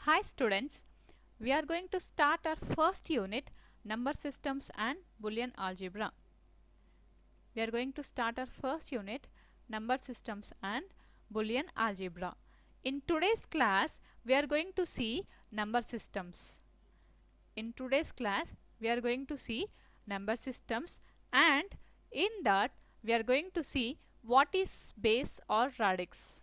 Hi students, we are going to start our first unit, number systems and Boolean algebra. We are going to start our first unit, number systems and Boolean algebra. In today's class, we are going to see number systems. In today's class, we are going to see number systems, and in that we are going to see what is base or radix.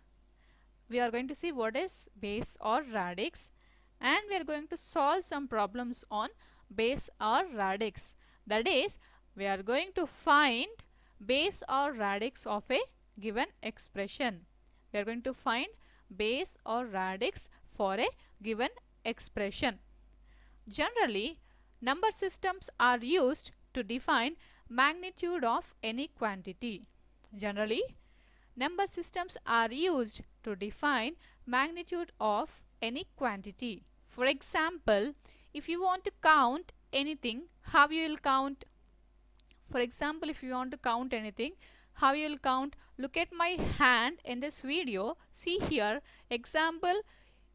We are going to see what is base or radix, and we are going to solve some problems on base or radix. That is, we are going to find base or radix of a given expression. We are going to find base or radix for a given expression. Generally, number systems are used to define magnitude of any quantity. Generally, number systems are used to define magnitude of any quantity. For example, if you want to count anything, how you will count? For example, if you want to count anything, how you will count? Look at my hand in this video. See here, example,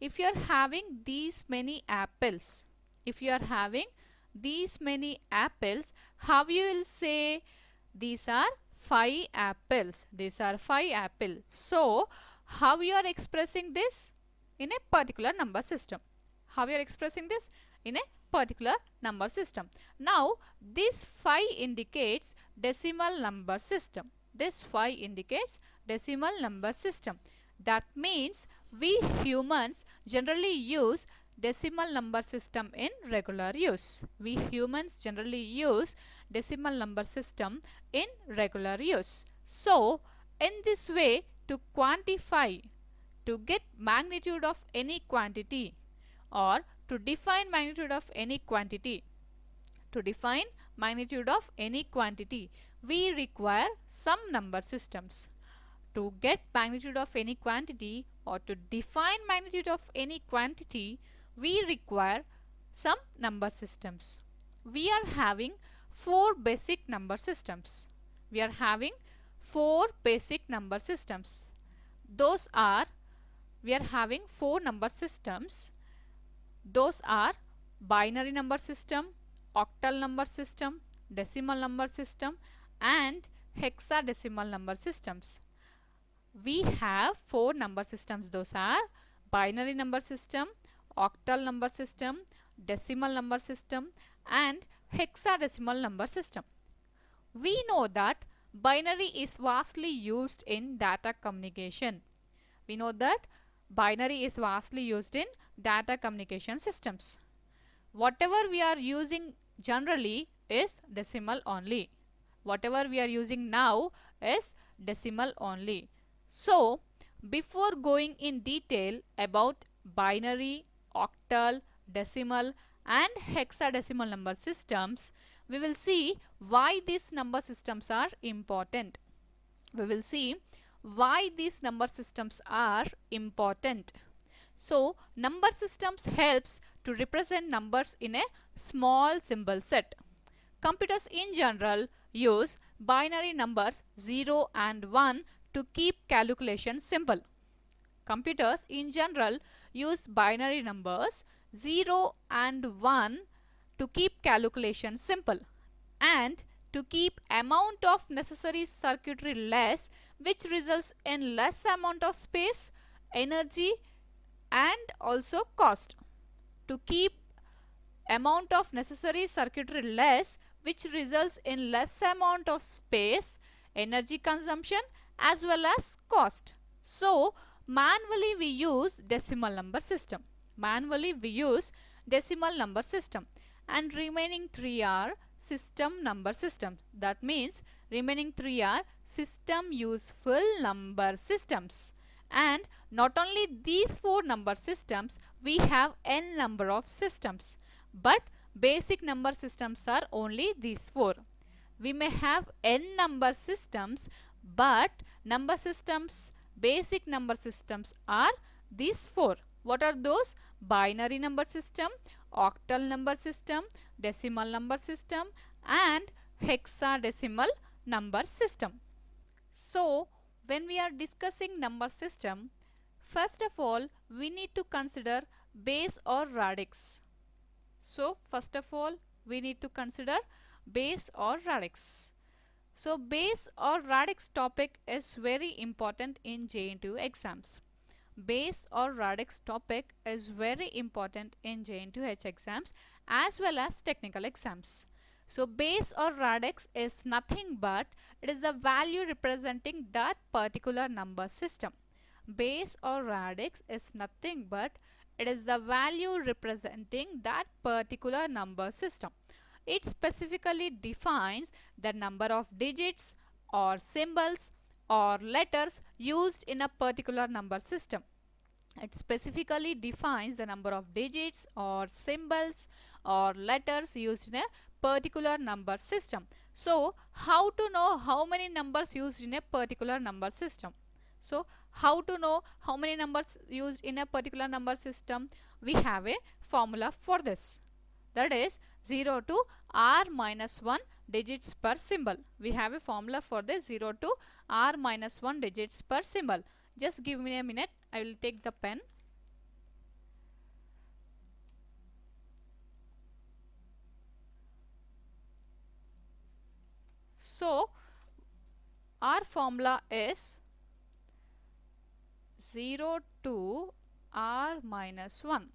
if you are having these many apples, how you will say these are 5 apples. These are 5 apples. So, how you are expressing this? In a particular number system. How you are expressing this? In a particular number system. Now, this 5 indicates decimal number system. This 5 indicates decimal number system. That means we humans generally use decimal number system in regular use. We humans generally use decimal number system in regular use. So, in this way, to quantify, to get magnitude of any quantity, or to define magnitude of any quantity, we require some number systems. To get magnitude of any quantity or to define magnitude of any quantity, we require some number systems. We are having 4 basic number systems. Those are, we are having 4 number systems. Those are binary number system, octal number system, decimal number system, and hexadecimal number systems. We have 4 number systems. Those are binary number system, octal number system, decimal number system, and hexadecimal number system. We know that binary is vastly used in data communication. Systems. Whatever we are using generally is decimal only. Whatever we are using now is decimal only. So, before going in detail about binary, octal, decimal and hexadecimal number systems, we will see why these number systems are important. So, number systems helps to represent numbers in a small symbol set. Computers in general use binary numbers 0 and 1 to keep calculations simple. Computers in general use binary numbers 0 and 1 to keep calculations simple and to keep amount of necessary circuitry less, which results in less amount of space, energy and also cost. To keep amount of necessary circuitry less, which results in less amount of space, energy consumption as well as cost. So, manually we use decimal number system. And remaining 3 are system number systems. That means remaining 3 are system useful number systems. And not only these 4 number systems, we have n number of systems. But basic number systems are only these 4. We may have n number systems, but basic number systems are these 4. What are those? Binary number system, octal number system, decimal number system and hexadecimal number system. So, when we are discussing number system, first of all we need to consider base or radix. So first of all we need to consider base or radix. So base or radix topic is very important in JNTU exams. Base or radix topic is very important in JNTU exams as well as technical exams. So base or radix is nothing but it is a value representing that particular number system. Base or radix is nothing but it is the value representing that particular number system. It specifically defines the number of digits or symbols or letters used in a particular number system. It specifically defines the number of digits or symbols or letters used in a particular number system. So, how to know how many numbers used in a particular number system? So, how to know how many numbers used in a particular number system? We have a formula for this. That is 0 to r minus 1 digits per symbol. We have a formula for this 0 to r minus 1 digits per symbol. Just give me a minute. I will take the pen. So, our formula is 0 to r minus 1.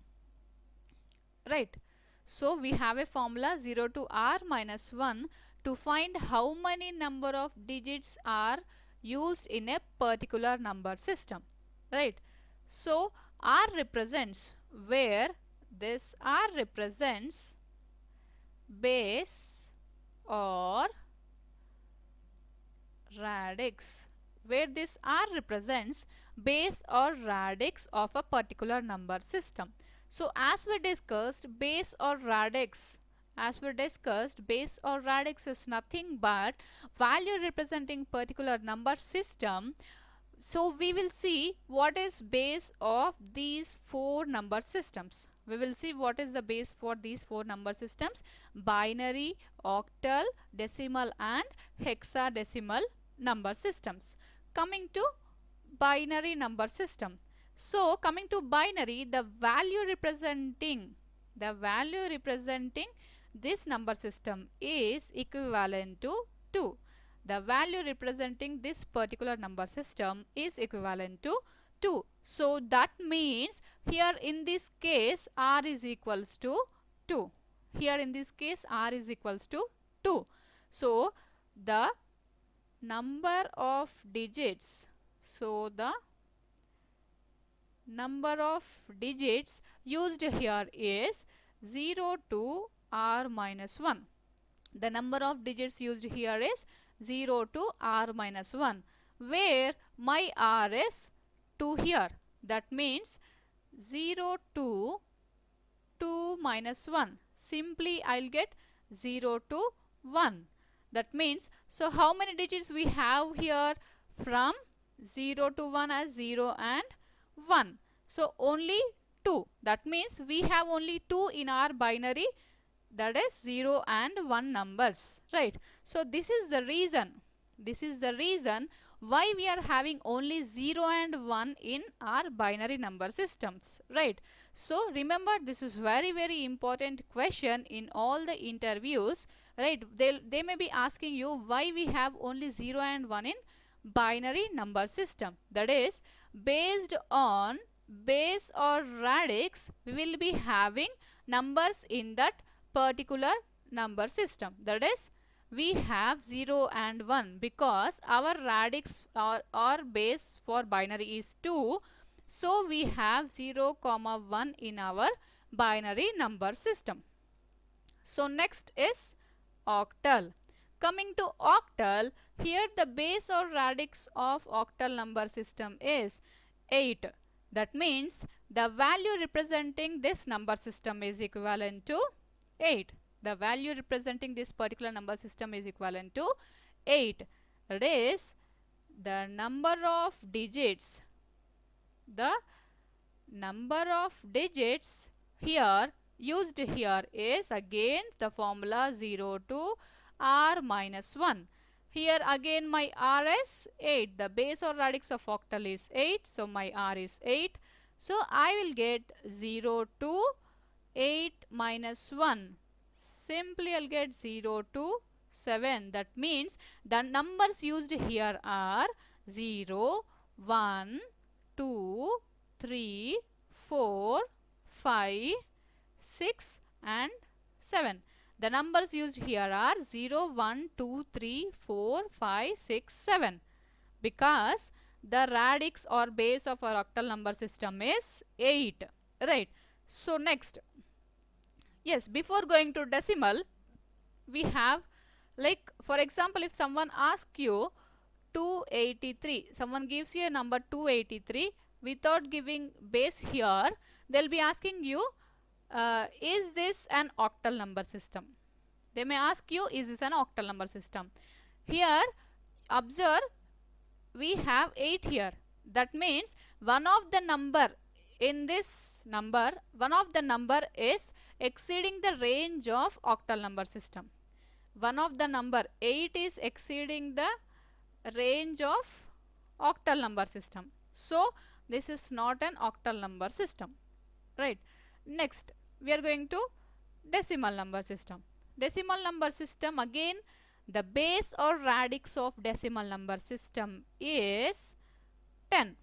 Right. So, we have a formula 0 to r minus 1 to find how many number of digits are used in a particular number system. Right. So, r represents where this r represents base or radix, where this r represents base or radix of a particular number system. So as we discussed, base or radix is nothing but value representing particular number system. So we will see what is base of these four number systems. We will see what is the base for these four number systems: binary, octal, decimal and hexadecimal number systems. Coming to binary number system. So coming to binary, the value representing this number system is equivalent to 2. The value representing this particular number system is equivalent to 2. So that means here in this case r is equals to 2. Here in this case r is equals to 2. So the number of digits, used here is 0 to r minus 1. The number of digits used here is 0 to r minus 1, where my r is 2 here. That means 0 to 2 minus 1. Simply I'll get 0 to 1. That means, so how many digits we have here? From 0 to 1 as 0 and 1. So only 2. That means we have only 2 in our binary, that is 0 and 1 numbers, right? So this is the reason why we are having only 0 and 1 in our binary number systems, right? So remember, this is very important question in all the interviews, right? They may be asking you why we have only 0 and 1 in binary number system. That is, based on base or radix, we will be having numbers in that particular number system. That is, we have 0 and 1 because our radix or base for binary is 2. So we have 0, 1 in our binary number system. So next is octal. Coming to octal, here the base or radix of octal number system is 8. That means the value representing this number system is equivalent to 8. The value representing this particular number system is equivalent to 8. That is, the number of digits here used here is again the formula 0 to r minus 1. Here again my r is 8. The base or radix of octal is 8. So my r is 8. So I will get 0 to 8 minus 1. Simply I'll get 0 to 7. That means the numbers used here are 0, 1, 2, 3, 4, 5, 6 and 7. The numbers used here are 0, 1, 2, 3, 4, 5, 6, 7 because the radix or base of our octal number system is 8. Right. So next, yes, before going to decimal, we have, like for example, if someone asks you 283, someone gives you a number 283 without giving base here, they'll be asking you, is this an octal number system? They may ask you, is this an octal number system? Here, observe, we have 8 here. That means one of the number in this number, one of the number is exceeding the range of octal number system. One of the number 8 is exceeding the range of octal number system. So this is not an octal number system. Right. Next, we are going to decimal number system. Decimal number system, again the base or radix of decimal number system is 10.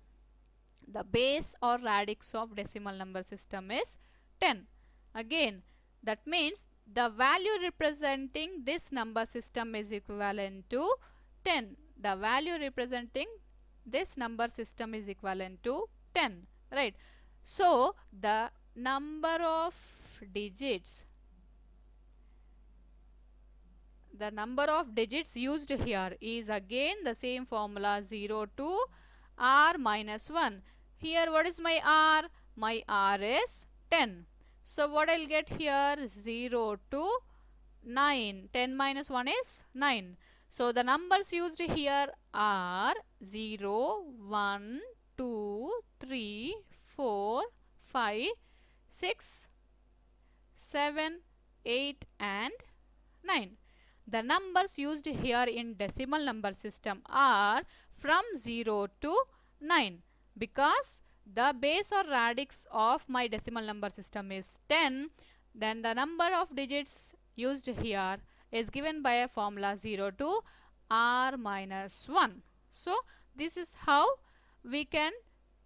The base or radix of decimal number system is 10. Again, that means the value representing this number system is equivalent to 10. The value representing this number system is equivalent to 10. Right. So the number of digits, the number of digits used here is again the same formula, 0 to r minus 1. Here what is my r? My r is 10. So what I'll get here? 0 to 9. 10 minus 1 is 9. So the numbers used here are 0, 1, 2, 3, 4, 5, 6, 7, 8 and 9. The numbers used here in decimal number system are from 0 to 9 because the base or radix of my decimal number system is 10. Then the number of digits used here is given by a formula 0 to r minus 1. So this is how we can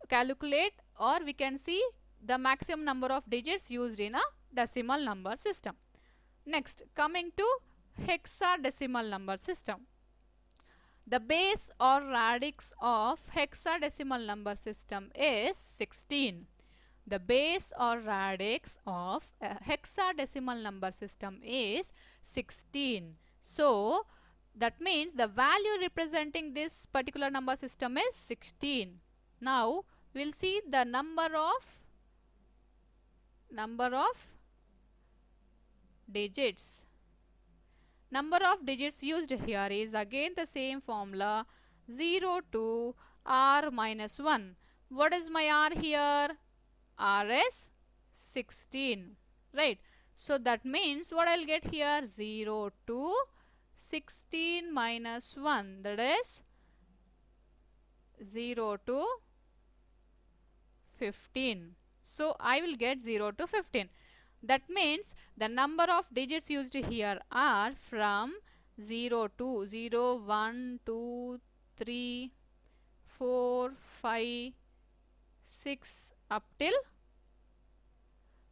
calculate or we can see the maximum number of digits used in a decimal number system. Next, coming to hexadecimal number system. The base or radix of hexadecimal number system is 16. The base or radix of a hexadecimal number system is 16. So that means the value representing this particular number system is 16. Now we'll see the number of digits. Number of digits used here is again the same formula, 0 to r minus 1. What is my r here? R is 16. Right. So that means what I'll get here? 0 to 16 minus 1. That is 0 to 15. So I will get 0 to 15. That means the number of digits used here are from 0 to 0, 1, 2, 3, 4, 5, 6 up till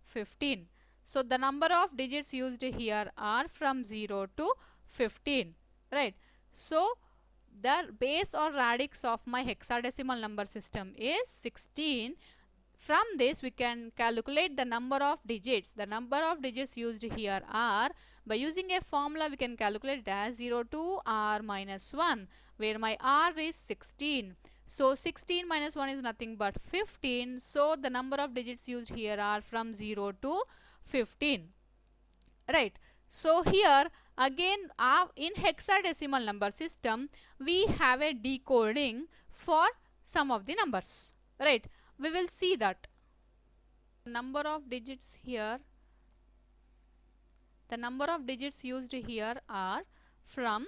15. So the number of digits used here are from 0 to 15. Right. So the base or radix of my hexadecimal number system is 16. From this we can calculate the number of digits. The number of digits used here are, by using a formula we can calculate it as 0 to r minus 1, where my r is 16. So 16 minus 1 is nothing but 15. So the number of digits used here are from 0 to 15. Right. So here again in hexadecimal number system we have a decoding for some of the numbers. Right. We will see that. Number of digits here, the number of digits used here are from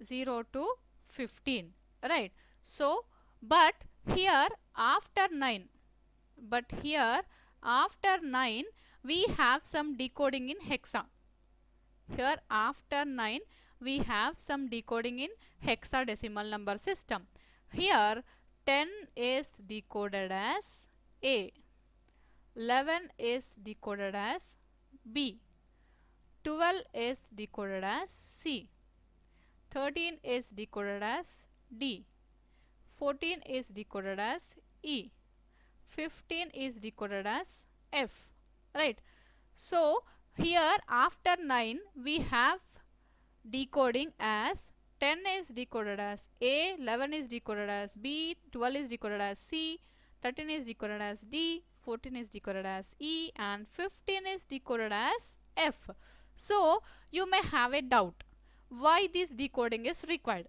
0 to 15. Right. So but here after 9, but here after 9 we have some decoding in hexa. Here after 9 we have some decoding in hexadecimal number system. Here 10 is decoded as A, 11 is decoded as B, 12 is decoded as C, 13 is decoded as D, 14 is decoded as E, 15 is decoded as F, right? So here after 9 we have decoding as 10 is decoded as A, 11 is decoded as B, 12 is decoded as C, 13 is decoded as D, 14 is decoded as E, and 15 is decoded as F. So you may have a doubt why this decoding is required,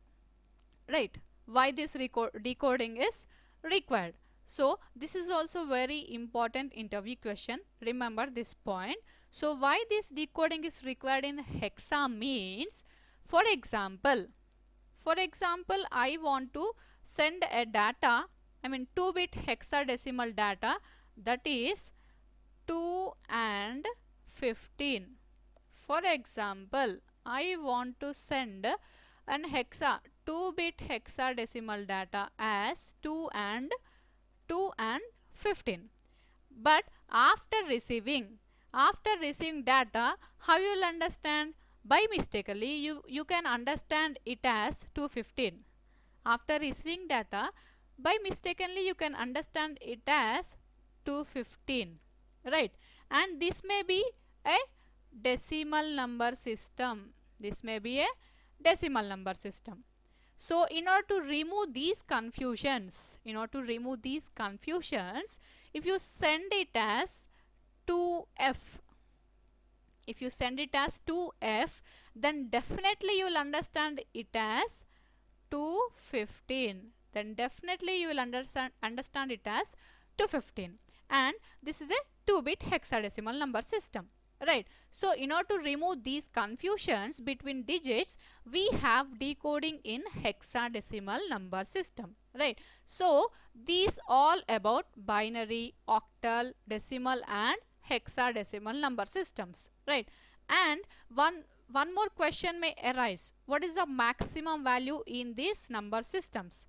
right? Why this decoding is required. So this is also very important interview question. Remember this point. So why this decoding is required in hexa means, for example, I want to send a data, 2-bit hexadecimal data, that is 2 and 15. For example, I want to send an 2-bit hexadecimal data as 2 and 15. But after receiving data, how you will understand? By mistakenly you can understand it as 215. After receiving data, by mistakenly you can understand it as 215, right? And this may be a decimal number system. This may be a decimal number system. So in order to remove these confusions, if you send it as 2f, then definitely you will understand it as 215. Then definitely you will understand it as 215. And this is a 2-bit hexadecimal number system, right? So in order to remove these confusions between digits, we have decoding in hexadecimal number system, right? So these all about binary, octal, decimal and hexadecimal number systems, right? And one more question may arise. What is the maximum value in these number systems,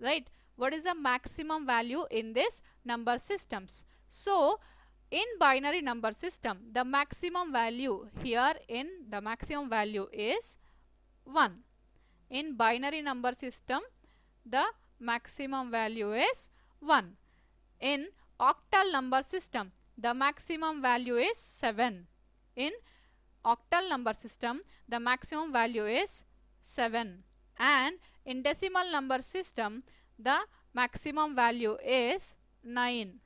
right? What is the maximum value in this number systems? So in binary number system, the maximum value is 1. In binary number system, the maximum value is 1. In octal number system, the maximum value is 7. In octal number system, the maximum value is 7. And in decimal number system, the maximum value is 9.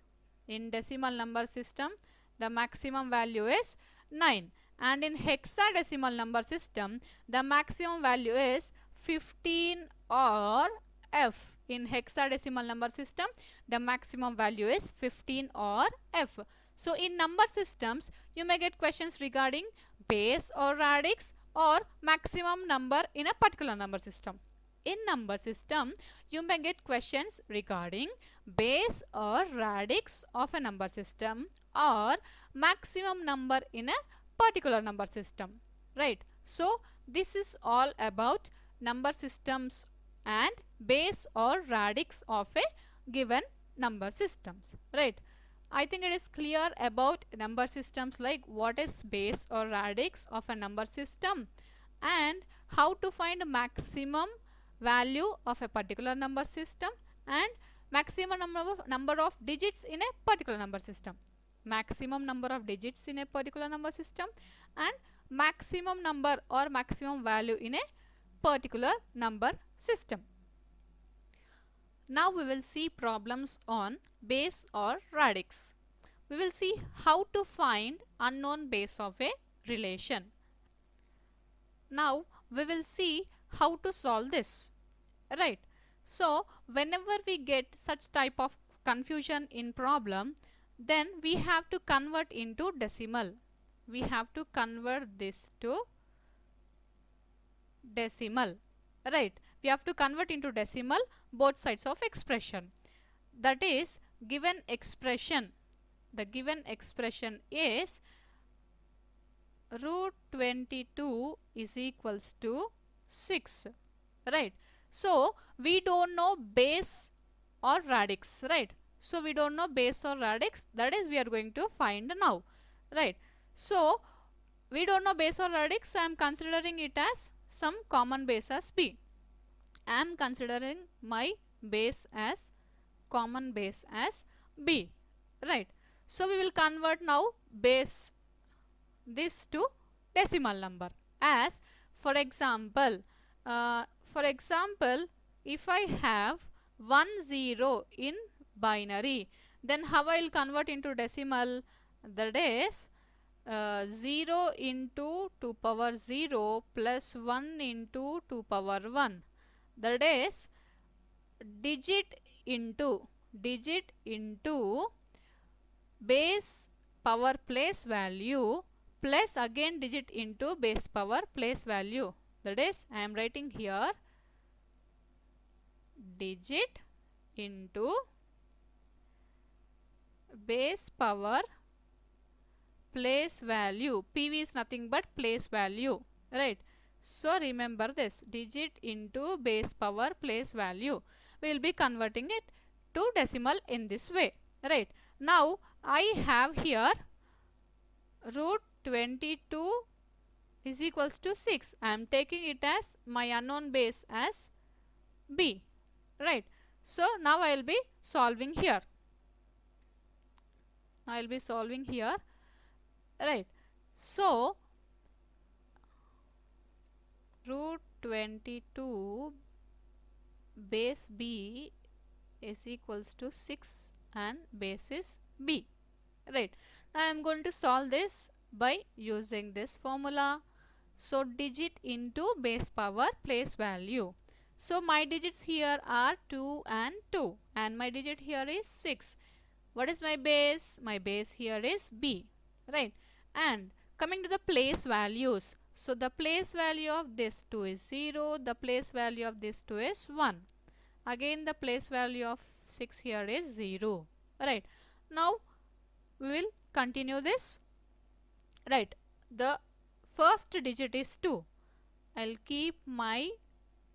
In decimal number system, the maximum value is 9. And in hexadecimal number system, the maximum value is 15 or F. In hexadecimal number system, the maximum value is 15 or F. So in number systems, you may get questions regarding base or radix or maximum number in a particular number system. In number system, you may get questions regarding base or radix of a number system or maximum number in a particular number system, right? So this is all about number systems and base or radix of a given number systems, right? I think it is clear about number systems, like what is base or radix of a number system and how to find maximum value of a particular number system and maximum number of digits in a particular number system. Maximum number of digits in a particular number system and maximum number or maximum value in a particular number system. Now we will see problems on base or radix. We will see how to find unknown base of a relation. Now we will see how to solve this, right? So whenever we get such type of confusion in problem, then we have to convert into decimal. We have to convert this to decimal, right? We have to convert into decimal both sides of expression. That is, given expression, the given expression is root 22 is equals to 6, right? So we don't know base or radix, right? So we don't know base or radix, that is we are going to find now, right? So we don't know base or radix, so I am considering it as some common base as b. I am considering my base as common base as b, right? So we will convert now base this to decimal number. As for example, if I have 10 in binary, then how I will convert into decimal? That is 0 into 2 power 0 plus 1 into 2 power 1. That is digit into base power place value plus again digit into base power place value. That is, I am writing here digit into base power place value. PV is nothing but place value, right? So remember this, digit into base power place value. We will be converting it to decimal in this way, right? Now I have here root 22 is equals to 6. I am taking it as my unknown base as b, right? So now I will be solving here. I will be solving here, right? So root 22 base b is equals to 6 and base is b, right? Now I am going to solve this by using this formula. So digit into base power place value. So my digits here are 2 and 2 and my digit here is 6. What is my base? My base here is b, right? And coming to the place values, so the place value of this 2 is 0, the place value of this 2 is 1. Again the place value of 6 here is 0, right? Now we will continue this, right? The first digit is 2. I'll keep my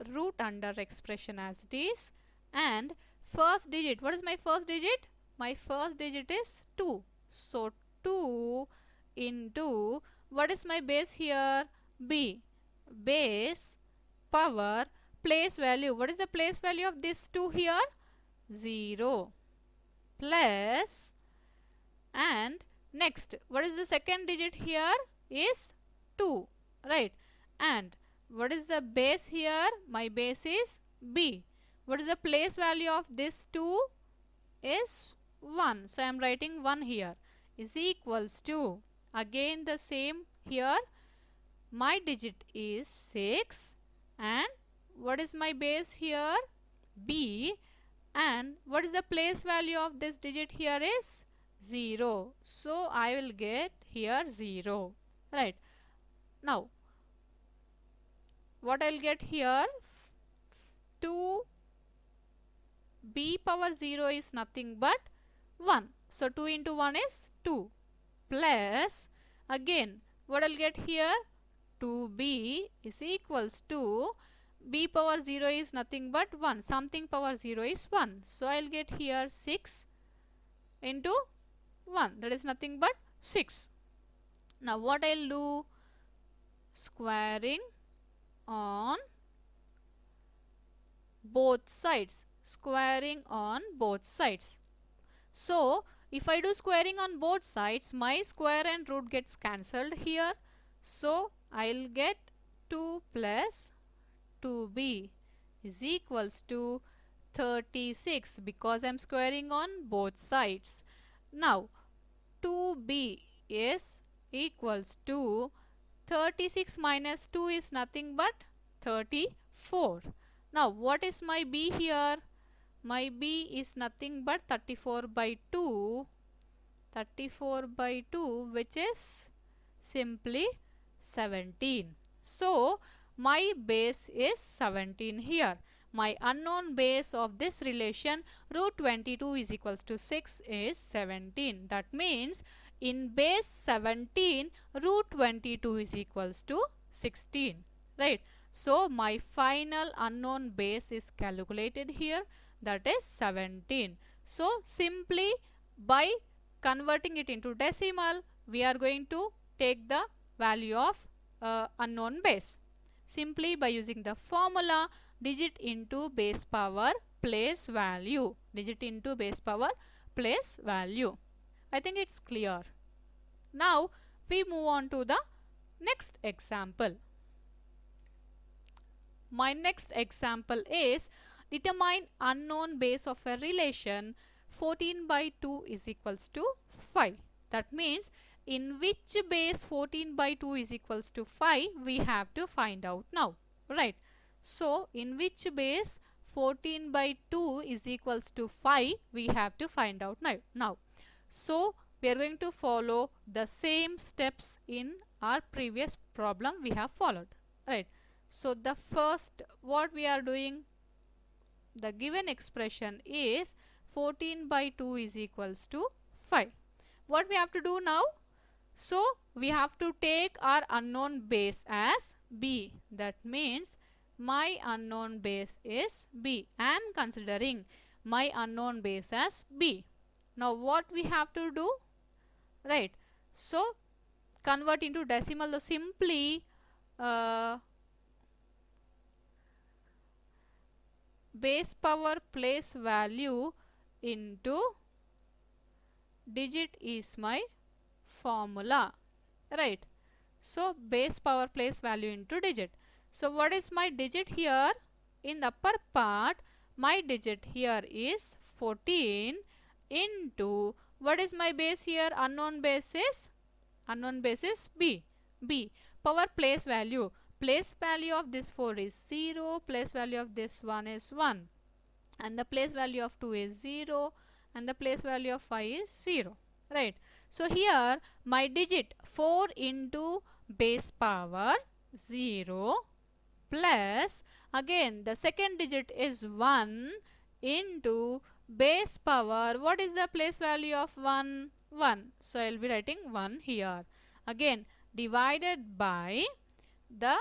root under expression as it is, and first digit, what is my first digit? My first digit is 2. So 2 into, what is my base here? B. Base power place value. What is the place value of this 2 here? 0 plus, and next what is the second digit here? Is 2, right? And what is the base here? My base is b. What is the place value of this 2? Is 1. So I am writing 1 here, is equals to, again the same here, my digit is 6 and what is my base here? B. And what is the place value of this digit here is 0. So I will get here 0, right? Now what I will get here? 2 b power 0 is nothing but 1. So 2 into 1 is 2 plus, again what I will get here? 2b is equals to, b power 0 is nothing but 1. Something power 0 is 1. So I will get here 6 into 1. That is nothing but 6. Now what I will do? Squaring on both sides. Squaring on both sides. So if I do squaring on both sides, my square and root gets cancelled here. So I will get 2 plus 2b is equals to 36 because I am squaring on both sides. Now 2b is equals to 36 minus 2 is nothing but 34. Now what is my b here? My b is nothing but 34 by 2. 34 by 2, which is simply 17. So my base is 17 here. my unknown base of this relation root 22 is equals to 6 is 17. That means in base 17 root 22 is equals to 16, right? So my final unknown base is calculated here, that is 17. So simply by converting it into decimal, we are going to take the value of unknown base. Simply by using the formula digit into base power place value. Digit into base power place value. I think it's clear. Now we move on to the next example. My next example is determine unknown base of a relation 14 by 2 is equals to 5. That means in which base 14 by 2 is equals to 5 we have to find out now, right? So in which base 14 by 2 is equals to 5 we have to find out now. So we are going to follow the same steps in our previous problem we have followed, right? So the first what we are doing, the given expression is 14 by 2 is equals to 5. What we have to do now? So we have to take our unknown base as b. That means my unknown base is b. I am considering my unknown base as b. Now what we have to do? Right. So convert into decimal, so simply base power place value into digit is my formula, right? So base power place value into digit. So what is my digit here? In the upper part, my digit here is 14 into what is my base here? Unknown base is b. Power place value. Place value of this 4 is 0, place value of this 1 is 1, and the place value of 2 is 0, and the place value of 5 is 0, right? So here my digit 4 into base power 0 plus again the second digit is 1 into base power, what is the place value of 1? 1. So I will be writing 1 here. Again divided by the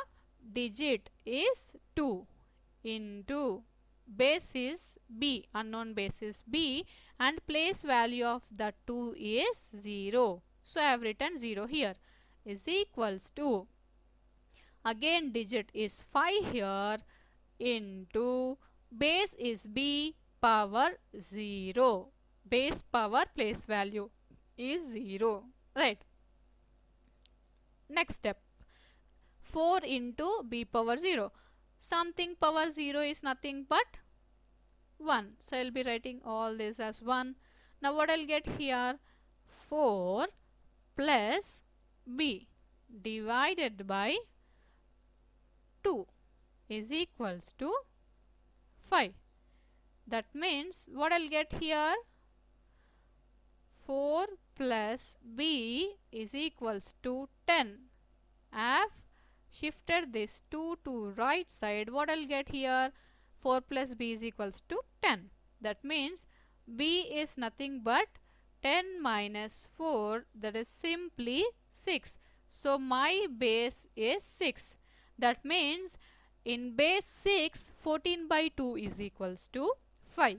digit is 2 into base is b, unknown base is b, and place value of the 2 is 0. So I have written 0 here, is equals to, again digit is 5 here, into base is b, power 0. Base power place value is 0, right? Next step, 4 into b power 0. Something power 0 is nothing but 1. So I will be writing all this as 1. Now what I will get here? 4 plus b divided by 2 is equals to 5. That means what I will get here? 4 plus b is equals to 10. I have shifted this 2 to right side. What I will get here? 4 plus b is equals to 10. That means b is nothing but 10 minus 4, that is simply 6. So my base is 6. That means in base 6 14 by 2 is equals to 5.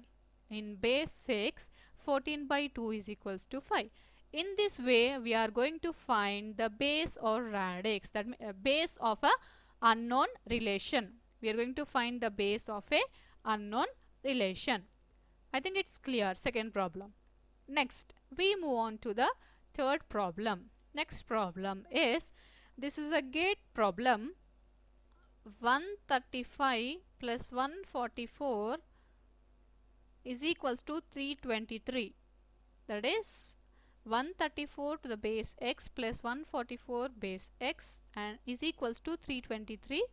In base 6 14 by 2 is equals to 5. In this way we are going to find the base or radix, that base of a unknown relation. We are going to find the base of a unknown relation. I think it's clear. Second problem. Next we move on to the third problem. Next problem is, this is a gate problem. 135 plus 144 is equals to 323. That is 134 to the base x plus 144 base x and is equals to 323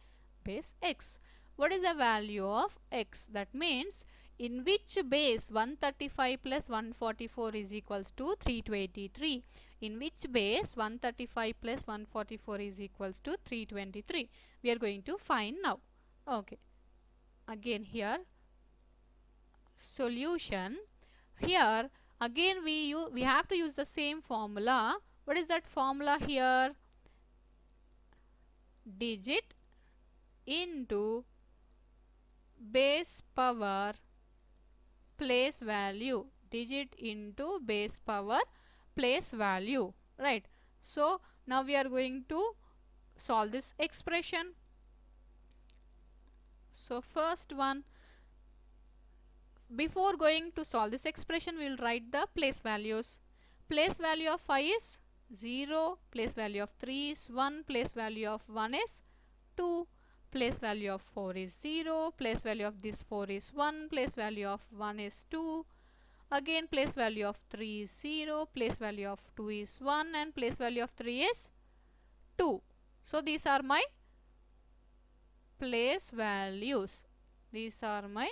base x. What is the value of x? That means in which base 135 plus 144 is equals to 323. In which base 135 plus 144 is equals to 323. We are going to find now. Okay. again here solution. Here again we have to use the same formula. What is that formula here? Digit into base power place value. Digit into base power place value, right? So now we are going to solve this expression. So first one, before going to solve this expression, we will write the place values. Place value of 5 is 0, place value of 3 is 1, place value of 1 is 2, place value of 4 is 0, place value of this 4 is 1, place value of 1 is 2, again place value of 3 is 0, place value of 2 is 1, and place value of 3 is 2. So these are my place values. These are my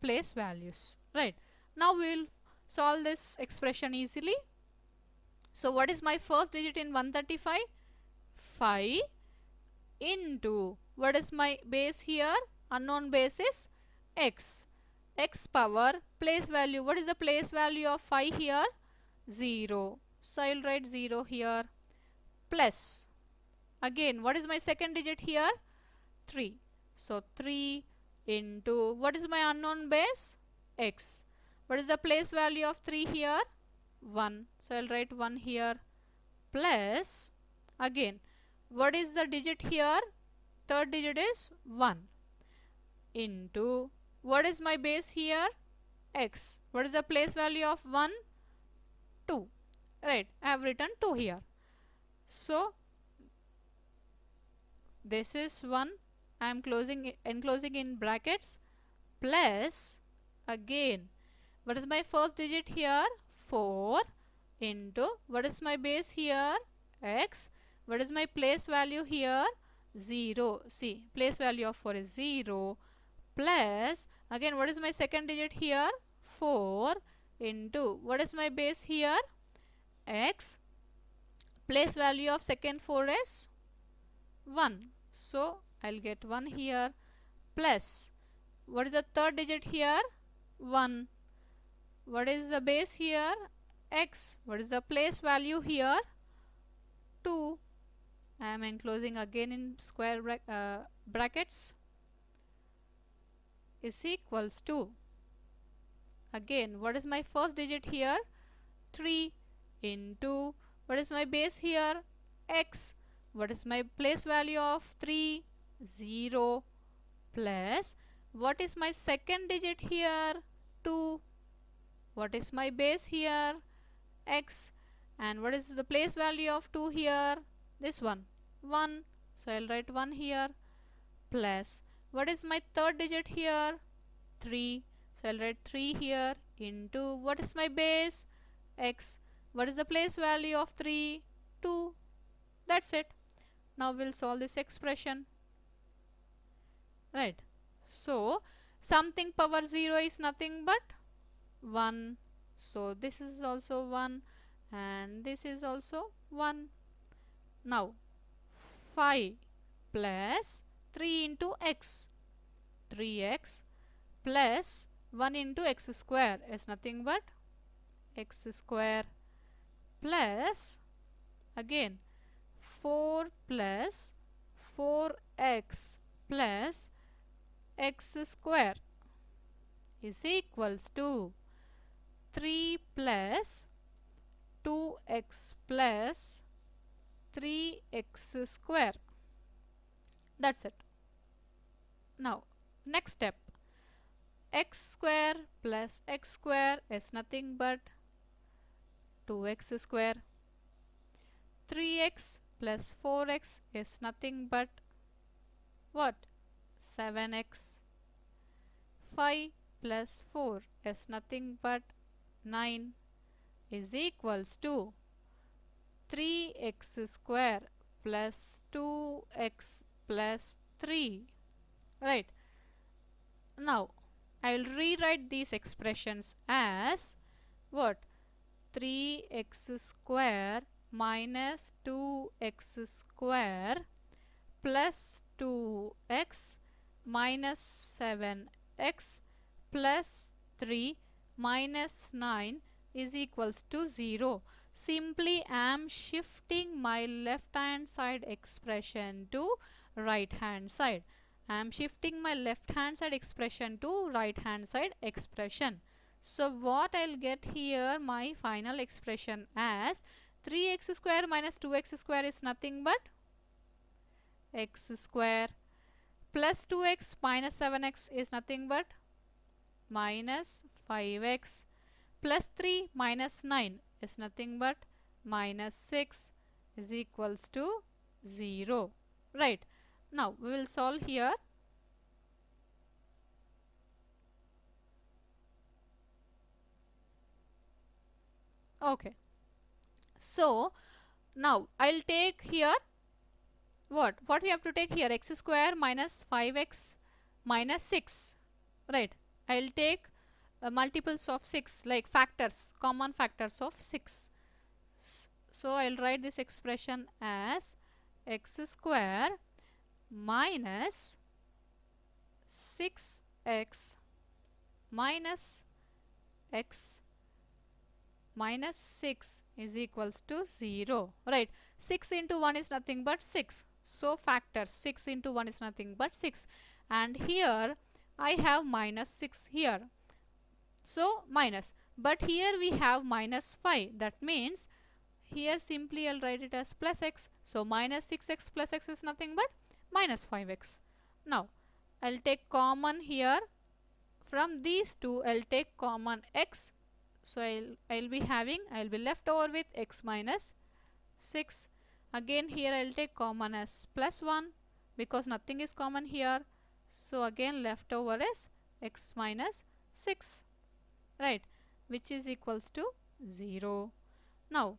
place values, right? Now we will solve this expression easily. So what is my first digit in 135? 5 into, what is my base here? Unknown base is x. X power place value. What is the place value of 5 here? 0. So I will write 0 here. Plus, again what is my second digit here? 3. So 3 into, what is my unknown base? X. What is the place value of 3 here? 1. So I will write 1 here. Plus, again what is the digit here? Third digit is 1 into, what is my base here? X. What is the place value of 1? 2. Right, I have written 2 here. So this is 1. I am enclosing in brackets, plus again what is my first digit here? 4 into, what is my base here? X. What is my place value here? 0. See, place value of 4 is 0, plus again what is my second digit here? 4 into, what is my base here? X. Place value of second 4 is 1. So I'll get 1 here, plus what is the third digit here? 1. What is the base here? X. What is the place value here? 2. I am enclosing again in square brackets, is equals to, again what is my first digit here? 3 into, what is my base here? X. What is my place value of 3? 0, plus what is my second digit here? 2. What is my base here? X. And what is the place value of 2 here? This one, 1. So I'll write 1 here, plus what is my third digit here? 3. So I'll write 3 here into, what is my base? X. What is the place value of 3? 2. That's it. Now we'll solve this expression, right? So something power 0 is nothing but 1. So this is also 1 and this is also 1. Now 5 plus 3 into x. 3x plus 1 into x square is nothing but x square, plus again 4 plus 4x plus x square is equals to 3 plus 2x plus 3x square. That's it. Now next step, x square plus x square is nothing but 2x square. 3x plus 4x is nothing but what? 7x. 5 plus 4 is nothing but 9 is equals to 3x square plus 2x plus 3. Right. Now I will rewrite these expressions as what? 3x square minus 2x square plus 2x minus 7x plus 3 minus 9 is equals to 0. Simply I am shifting my left hand side expression to right hand side. I am shifting my left hand side expression to right hand side expression. So what I'll get here, my final expression as 3x square minus 2x square is nothing but x square plus 2x minus 7x is nothing but minus 5x plus 3 minus 9 is nothing but minus 6 is equals to 0. Right. Now we will solve here. Okay. So now I'll take here what we have to take here, x square minus 5x minus 6. Right. I'll take multiples of 6, like factors, common factors of 6. So I'll write this expression as x square minus 6x minus x minus 6 is equals to 0. Right. 6 into 1 is nothing but 6. So factors 6 into 1 is nothing but 6. And here I have minus 6 here. So minus. But here we have minus 5. That means here simply I'll write it as plus x. So minus 6x plus x is nothing but minus 5x. Now I'll take common here. From these two I'll take common x. So I'll be left over with x minus 6. Again here I'll take common as plus 1 because nothing is common here. So again left over is x minus 6. Right, which is equals to 0. Now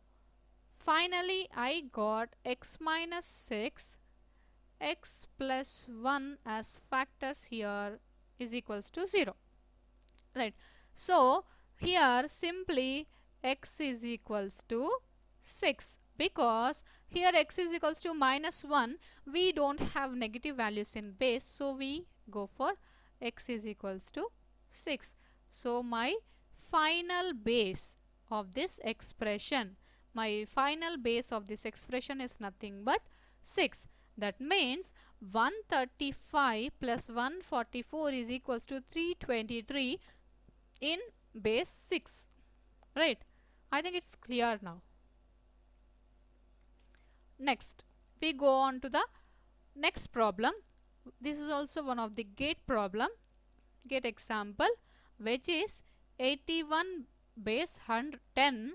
finally I got x minus 6, x plus 1 as factors here is equals to 0. Right. So here simply x is equals to 6 because here x is equals to minus 1. We don't have negative values in base, so we go for x is equals to 6. So my final base of this expression, is nothing but 6. That means 135 plus 144 is equals to 323 in base 6. Right. I think it's clear now. Next, we go on to the next problem. This is also one of the gate problem, gate example, which is 81 base 10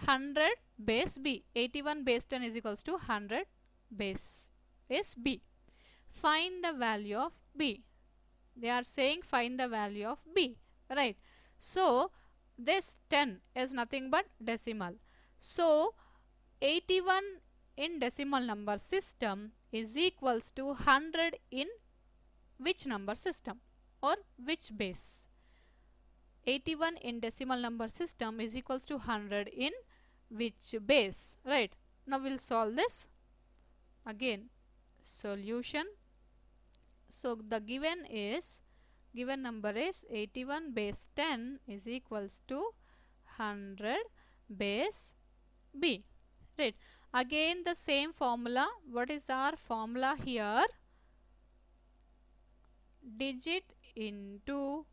100 base b. 81 base 10 is equals to 100 base is b. Find the value of b. They are saying find the value of b. Right. So this 10 is nothing but decimal. So 81 in decimal number system is equals to 100 in which number system or which base? 81 in decimal number system is equals to 100 in which base? Right. Now we'll solve this. Again, solution. So the given number is 81 base 10 is equals to 100 base b. Right. Again the same formula. What is our formula here? Digit into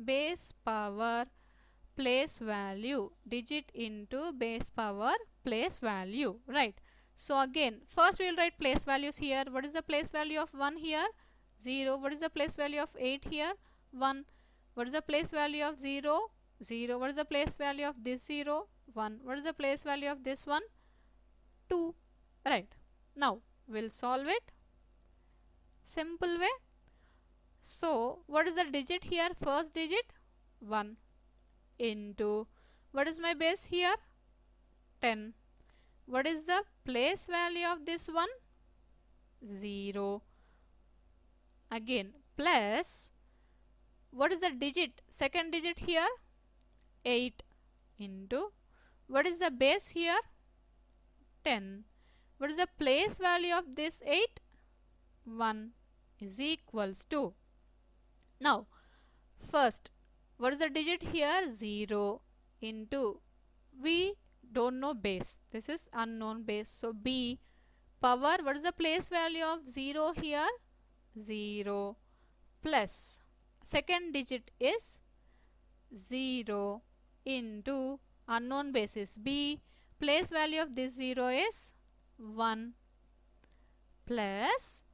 base power place value. Digit into base power place value. Right. So again first we will write place values here. What is the place value of 1 here? 0. What is the place value of 8 here? 1. What is the place value of 0? 0. What is the place value of this 0? 1. What is the place value of this one? 2. Right. Now we'll solve it. Simple way. So what is the digit here? First digit 1 into what is my base here? 10. What is the place value of this one? 0. Again plus what is the digit? Second digit here? 8 into what is the base here? 10. What is the place value of this 8? 1. is equals to. Now first, what is the digit here? 0 into, we don't know base, this is unknown base, so b power, what is the place value of 0 here? 0 plus second digit is 0 into unknown base is b, place value of this 0 is 1 plus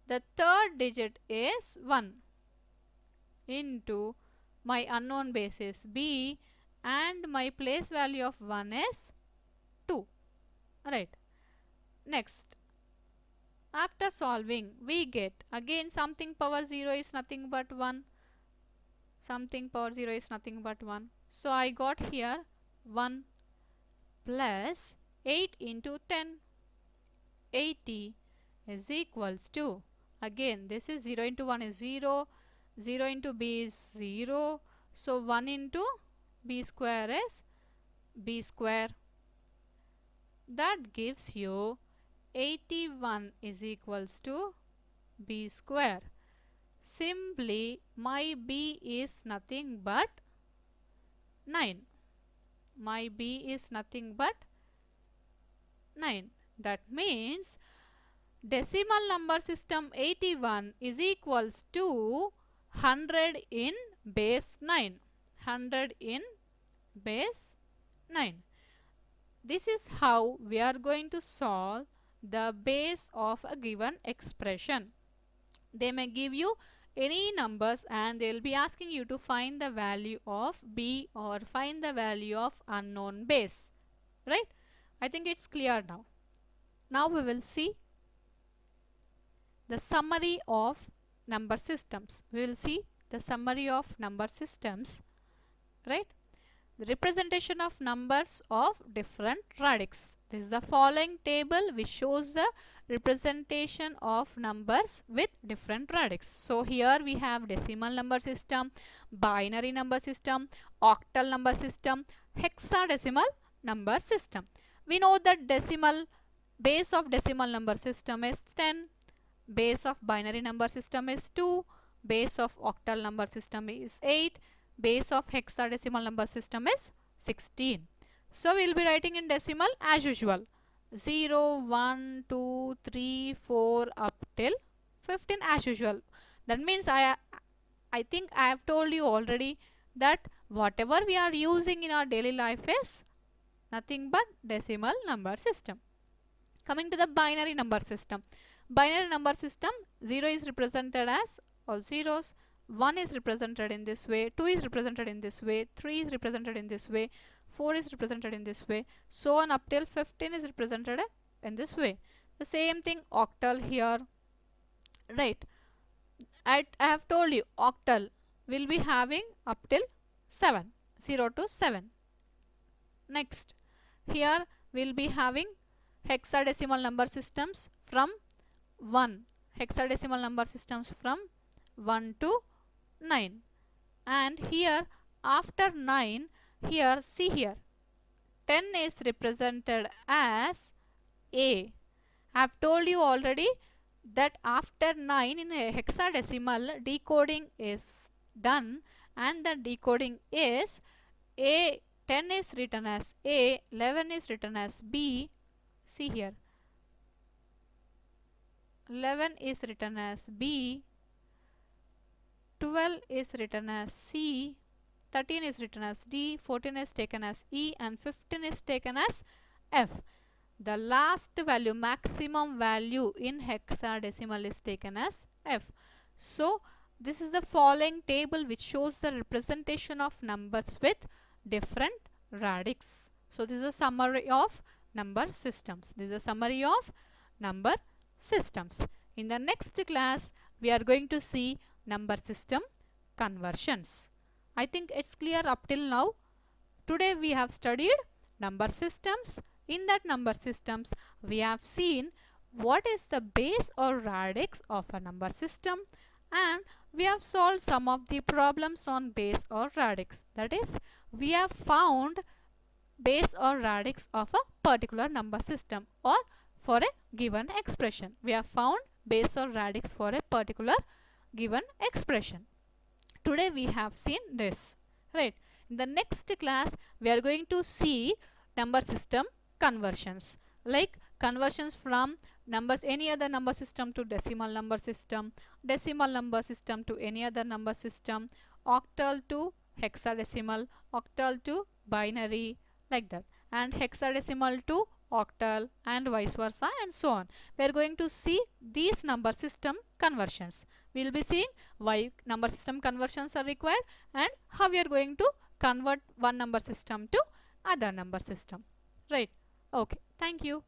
the third digit is 1 into my unknown base is b and my place value of 1 is 2. Right. Next, after solving we get again something power 0 is nothing but 1. Something power 0 is nothing but 1. So I got here 1 plus 8 into 10. 80 is equals to, again this is 0 into 1 is 0, 0 into b is 0, so 1 into b square is b square. That gives you 81 is equals to b square. Simply my b is nothing but 9. My b is nothing but 9. That means decimal number system 81 is equals to 100 in base 9. 100 in base 9. This is how we are going to solve the base of a given expression. They may give you any numbers and they will be asking you to find the value of b or find the value of unknown base. Right? I think it's clear now. Now we will see the summary of number systems. We will see the summary of number systems. Right? The representation of numbers of different radix. This is the following table which shows the representation of numbers with different radix. So here we have decimal number system, binary number system, octal number system, hexadecimal number system. We know that base of decimal number system is 10, base of binary number system is 2, base of octal number system is 8, base of hexadecimal number system is 16. So we will be writing in decimal as usual, 0, 1, 2, 3, 4 up till 15 as usual. That means I think I have told you already that whatever we are using in our daily life is nothing but decimal number system. Coming to the binary number system. Binary number system, 0 is represented as all zeros, 1 is represented in this way, 2 is represented in this way, 3 is represented in this way, 4 is represented in this way, so on up till 15 is represented in this way. The same thing octal here. Right. I have told you octal will be having up till 7, 0 to 7. Next, here we will be having hexadecimal number systems from 1. Hexadecimal number systems from 1 to 9. And here after 9, here see here 10 is represented as A. I have told you already that after 9 in a hexadecimal decoding is done and the decoding is A. 10 is written as A, 11 is written as B. See here, 11 is written as B, 12 is written as C, 13 is written as D, 14 is taken as E and 15 is taken as F. The last value, maximum value in hexadecimal is taken as F. So this is the following table which shows the representation of numbers with different radix. So this is a summary of number systems. This is a summary of number systems. In the next class we are going to see number system conversions. I think it's clear up till now. Today we have studied number systems. In that number systems we have seen what is the base or radix of a number system, and we have solved some of the problems on base or radix. That is, we have found base or radix of a particular number system or for a given expression. We have found base or radix for a particular given expression. Today we have seen this, right? In the next class we are going to see number system conversions, like conversions from numbers, any other number system to decimal number system, decimal number system to any other number system, octal to hexadecimal, octal to binary, like that, and hexadecimal to octal, and vice versa, and so on. We are going to see these number system conversions. We will be seeing why number system conversions are required and how we are going to convert one number system to other number system, right? Okay, thank you.